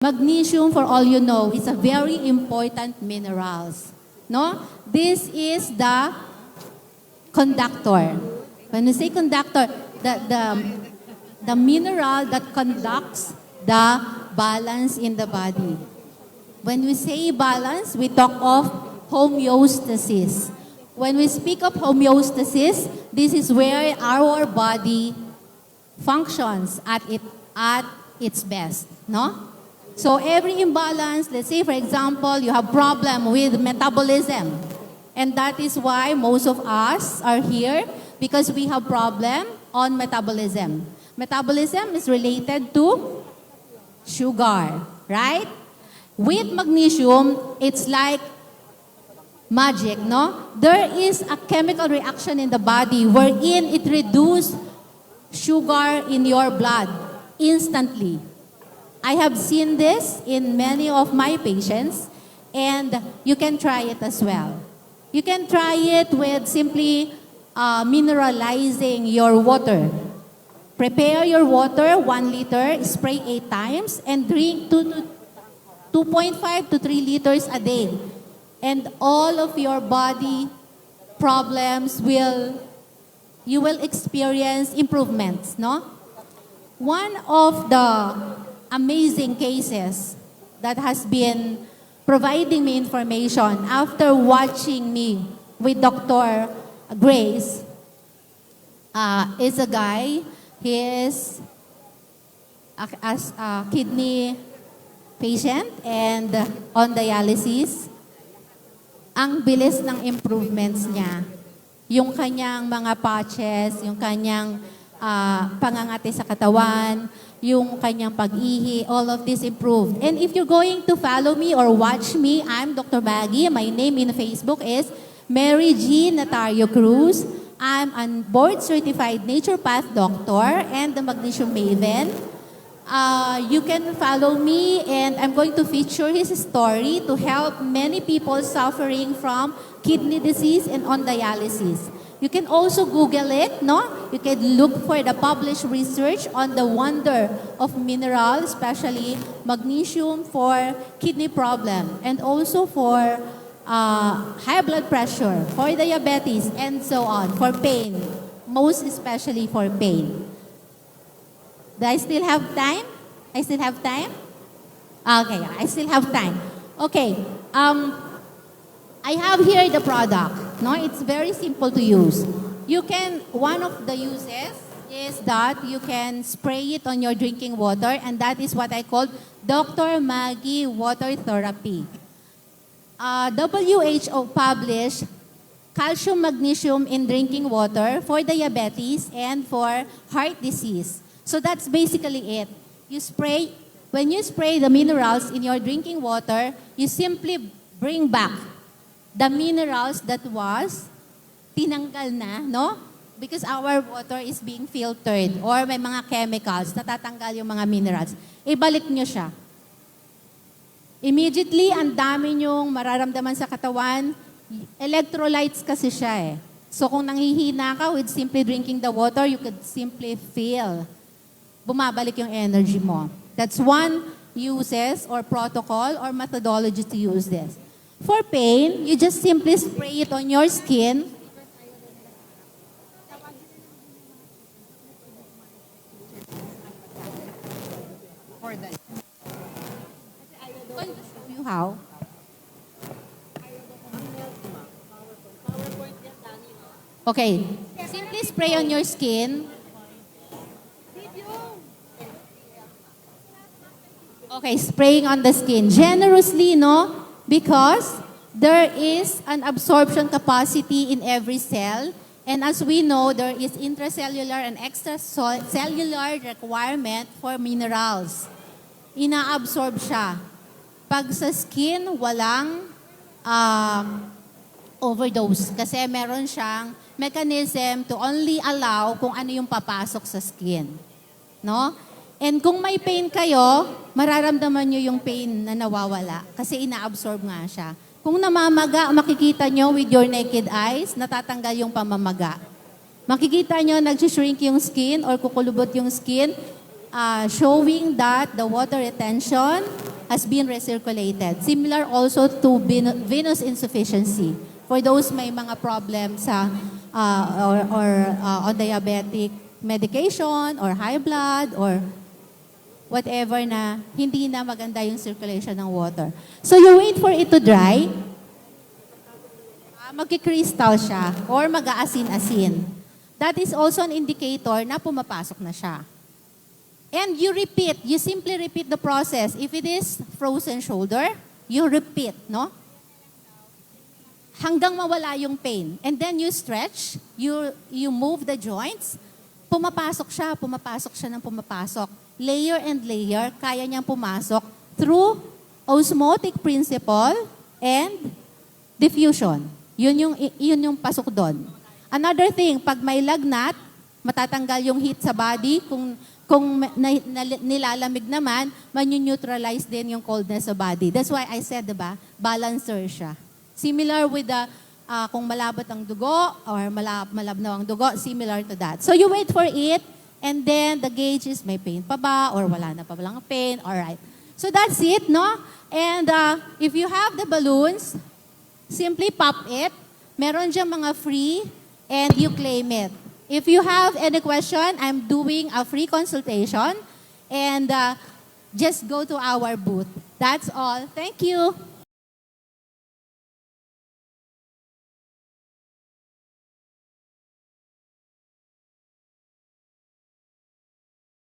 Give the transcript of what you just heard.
Magnesium, for all you know, is a very important minerals. No? This is the conductor. When we say conductor, the mineral that conducts the balance in the body. When we say balance, we talk of homeostasis. When we speak of homeostasis, this is where our body functions at its best, no? So every imbalance, let's say for example, you have problem with metabolism. And that is why most of us are here because we have problem on metabolism. Metabolism is related to sugar, right? With magnesium, it's like magic, no? There is a chemical reaction in the body wherein it reduces sugar in your blood instantly. I have seen this in many of my patients, and you can try it as well. You can try it with simply mineralizing your water. Prepare your water, 1 liter, spray 8 times, and drink 2.5 to 3 liters a day. And all of your body problems you will experience improvements, no? One of the amazing cases that has been providing me information after watching me with Dr. Grace is a guy. He is a kidney patient and on dialysis. Ang bilis ng improvements niya. Yung kanyang mga patches, yung kanyang pangangati sa katawan, yung kanyang pag-ihi, all of this improved. And if you're going to follow me or watch me, I'm Dr. Maggie. My name in Facebook is Mary G. Natario Cruz. I'm a board-certified naturopath doctor and the magnesium maven. You can follow me and I'm going to feature his story to help many people suffering from kidney disease and on dialysis. You can also Google it, no? You can look for the published research on the wonder of minerals, especially magnesium for kidney problem and also for high blood pressure, for diabetes, and so on, for pain, most especially for pain. Do I still have time? I still have time? Okay, I still have time. Okay, I have here the product. No, it's very simple to use. One of the uses is that you can spray it on your drinking water, and that is what I call Dr. Maggie Water Therapy. WHO published calcium magnesium in drinking water for diabetes and for heart disease. So that's basically it. When you spray the minerals in your drinking water, you simply bring back the minerals that was tinanggal na, no? Because our water is being filtered or may mga chemicals, natatanggal yung mga minerals. Ibalik nyo siya. Immediately, ang dami nyong mararamdaman sa katawan, electrolytes kasi siya eh. So kung nanghihina ka with simply drinking the water, you could simply feel bumabalik yung energy mo. That's one uses or protocol or methodology to use this. For pain, you just simply spray it on your skin. For that. I'm going to show you how. Okay. Simply spray on your skin. Okay, spraying on the skin. Generously, no? Because there is an absorption capacity in every cell. And as we know, there is intracellular and extracellular requirement for minerals. Ina-absorb siya. Pag sa skin, walang overdose. Kasi meron siyang mechanism to only allow kung ano yung papasok sa skin. No? And kung may pain kayo, mararamdaman nyo yung pain na nawawala kasi ina-absorb nga siya. Kung namamaga, makikita nyo with your naked eyes, natatanggal yung pamamaga. Makikita nyo, nag-shrink yung skin or kukulubot yung skin, showing that the water retention has been recirculated. Similar also to venous insufficiency. For those may mga problem sa on diabetic medication or high blood or whatever na hindi na maganda yung circulation ng water. So you wait for it to dry, magki-crystal siya or mag-aasin-asin. That is also an indicator na pumapasok na siya. And you repeat, you simply repeat the process. If it is frozen shoulder, you repeat, no? Hanggang mawala yung pain. And then you stretch, you move the joints, pumapasok siya ng pumapasok. Layer and layer, kaya niyang pumasok through osmotic principle and diffusion. Yun yung pasok doon. Another thing, pag may lagnat, matatanggal yung heat sa body. Kung nilalamig naman, man-neutralize din yung coldness sa body. That's why I said, diba, balancer siya. Similar with the, kung malabot ang dugo or malabnaw ang dugo, similar to that. So you wait for it, and then the gauge is may pain pa ba or wala na pa lang pain. Alright. So that's it, no? And if you have the balloons, simply pop it. Meron dyan mga free and you claim it. If you have any question, I'm doing a free consultation and just go to our booth. That's all. Thank you.